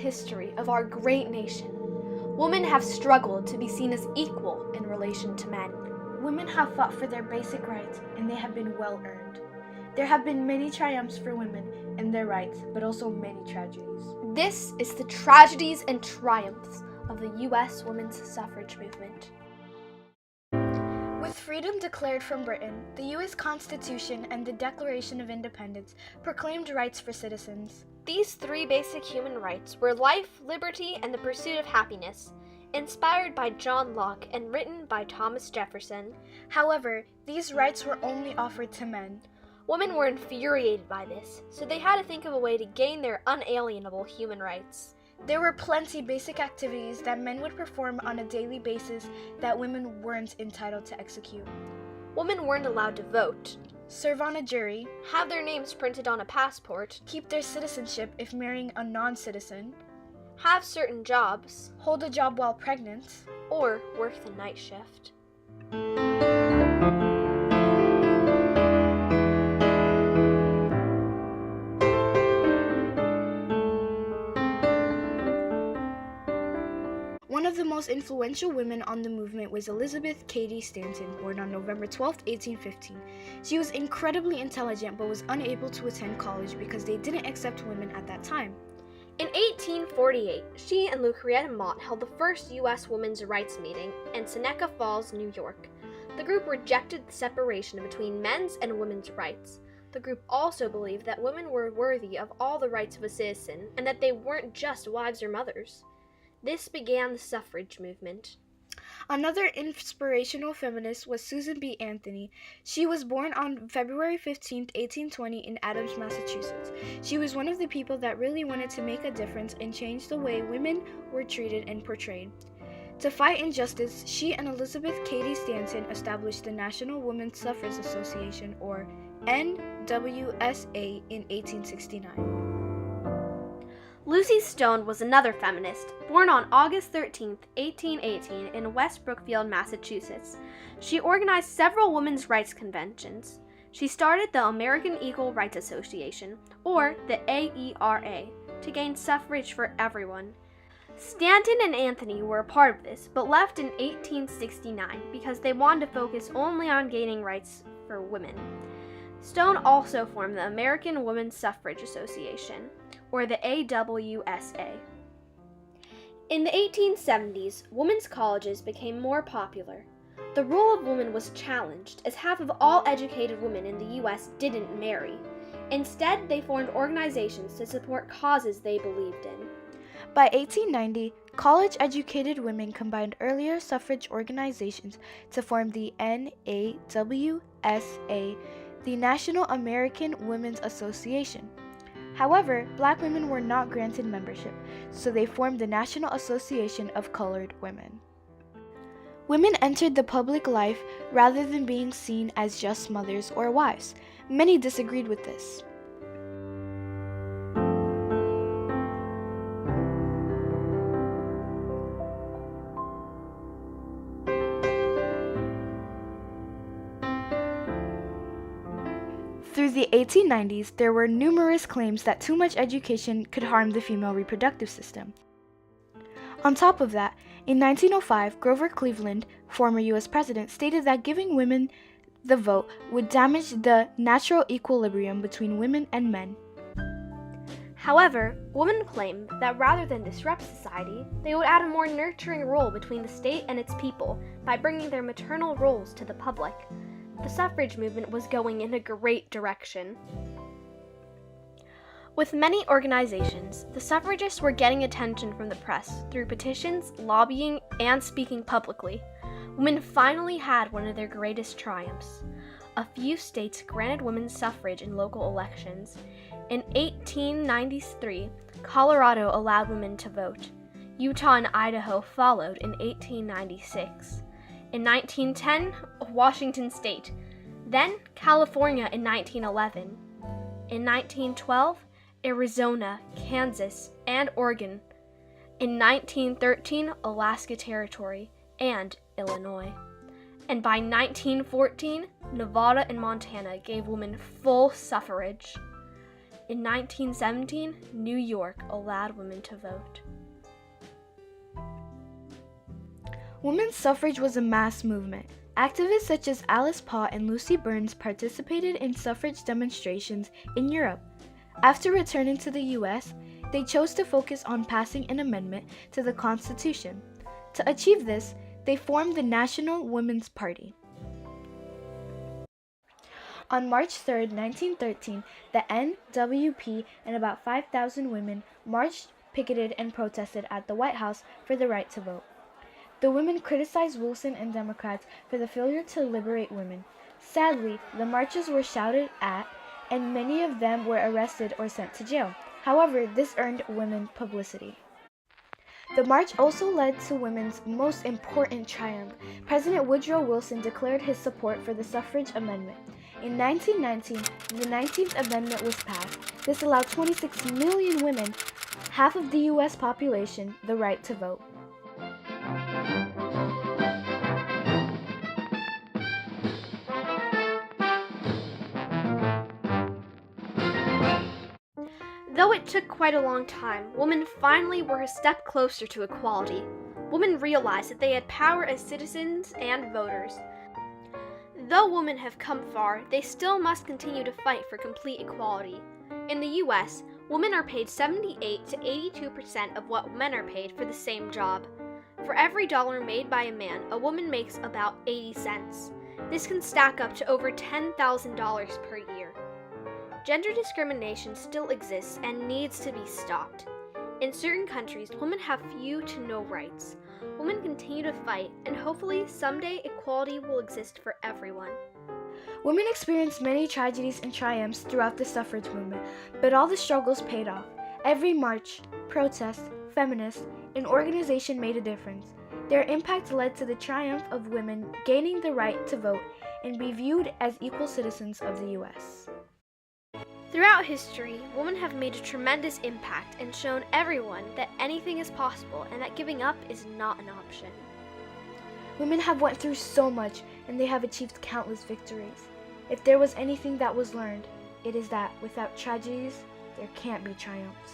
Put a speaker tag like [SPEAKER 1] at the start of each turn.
[SPEAKER 1] history of our great nation, women have struggled to be seen as equal in relation to men.
[SPEAKER 2] Women have fought for their basic rights, and they have been well earned. There have been many triumphs for women and their rights, but also many tragedies.
[SPEAKER 1] This is the tragedies and triumphs of the U.S. women's suffrage movement.
[SPEAKER 2] With freedom declared from Britain, the U.S. Constitution and the Declaration of Independence proclaimed rights for citizens.
[SPEAKER 1] These three basic human rights were life, liberty, and the pursuit of happiness, inspired by John Locke and written by Thomas Jefferson.
[SPEAKER 2] However, these rights were only offered to men.
[SPEAKER 1] Women were infuriated by this, so they had to think of a way to gain their unalienable human rights.
[SPEAKER 2] There were plenty basic activities that men would perform on a daily basis that women weren't entitled to execute.
[SPEAKER 1] Women weren't allowed to vote,
[SPEAKER 2] serve on a jury,
[SPEAKER 1] have their names printed on a passport,
[SPEAKER 2] keep their citizenship if marrying a non-citizen,
[SPEAKER 1] have certain jobs,
[SPEAKER 2] hold a job while pregnant,
[SPEAKER 1] or work the night shift.
[SPEAKER 2] One of the most influential women on the movement was Elizabeth Cady Stanton, born on November 12, 1815. She was incredibly intelligent but was unable to attend college because they didn't accept women at that time.
[SPEAKER 1] In 1848, she and Lucretia Mott held the first U.S. women's rights meeting in Seneca Falls, New York. The group rejected the separation between men's and women's rights. The group also believed that women were worthy of all the rights of a citizen and that they weren't just wives or mothers. This began the suffrage movement.
[SPEAKER 2] Another inspirational feminist was Susan B. Anthony. She was born on February 15, 1820 in Adams, Massachusetts. She was one of the people that really wanted to make a difference and change the way women were treated and portrayed. To fight injustice, she and Elizabeth Cady Stanton established the National Women's Suffrage Association, or NWSA, in 1869.
[SPEAKER 1] Lucy Stone was another feminist, born on August 13, 1818 in West Brookfield, Massachusetts. She organized several women's rights conventions. She started the American Equal Rights Association, or the AERA, to gain suffrage for everyone. Stanton and Anthony were a part of this, but left in 1869 because they wanted to focus only on gaining rights for women. Stone also formed the American Women's Suffrage Association, or the AWSA. In the 1870s, women's colleges became more popular. The role of women was challenged, as half of all educated women in the U.S. didn't marry. Instead, they formed organizations to support causes they believed in.
[SPEAKER 2] By 1890, college-educated women combined earlier suffrage organizations to form the NAWSA, the National American Women's Association. However, black women were not granted membership, so they formed the National Association of Colored Women. Women entered the public life rather than being seen as just mothers or wives. Many disagreed with this. Through the 1890s, there were numerous claims that too much education could harm the female reproductive system. On top of that, in 1905, Grover Cleveland, former U.S. president, stated that giving women the vote would damage the natural equilibrium between women and men.
[SPEAKER 1] However, women claimed that rather than disrupt society, they would add a more nurturing role between the state and its people by bringing their maternal roles to the public. The suffrage movement was going in a great direction. With many organizations, the suffragists were getting attention from the press through petitions, lobbying, and speaking publicly. Women finally had one of their greatest triumphs. A few states granted women suffrage in local elections. In 1893, Colorado allowed women to vote. Utah and Idaho followed in 1896. In 1910, Washington State. Then California in 1911. In 1912, Arizona, Kansas, and Oregon. In 1913, Alaska Territory and Illinois. And by 1914, Nevada and Montana gave women full suffrage. In 1917, New York allowed women to vote.
[SPEAKER 2] Women's suffrage was a mass movement. Activists such as Alice Paul and Lucy Burns participated in suffrage demonstrations in Europe. After returning to the U.S., they chose to focus on passing an amendment to the Constitution. To achieve this, they formed the National Women's Party. On March 3, 1913, the NWP and about 5,000 women marched, picketed, and protested at the White House for the right to vote. The women criticized Wilson and Democrats for the failure to liberate women. Sadly, the marches were shouted at, and many of them were arrested or sent to jail. However, this earned women publicity. The march also led to women's most important triumph. President Woodrow Wilson declared his support for the suffrage amendment. In 1919, the 19th Amendment was passed. This allowed 26 million women, half of the U.S. population, the right to vote.
[SPEAKER 1] Though it took quite a long time, women finally were a step closer to equality. Women realized that they had power as citizens and voters. Though women have come far, they still must continue to fight for complete equality. In the U.S., women are paid 78 to 82% of what men are paid for the same job. For every dollar made by a man, a woman makes about 80 cents. This can stack up to over $10,000 per year. Gender discrimination still exists and needs to be stopped. In certain countries, women have few to no rights. Women continue to fight, and hopefully someday equality will exist for everyone.
[SPEAKER 2] Women experienced many tragedies and triumphs throughout the suffrage movement, but all the struggles paid off. Every march, protest, feminist, and organization made a difference. Their impact led to the triumph of women gaining the right to vote and be viewed as equal citizens of the U.S.
[SPEAKER 1] Throughout history, women have made a tremendous impact and shown everyone that anything is possible and that giving up is not an option.
[SPEAKER 2] Women have went through so much, and they have achieved countless victories. If there was anything that was learned, it is that without tragedies, there can't be triumphs.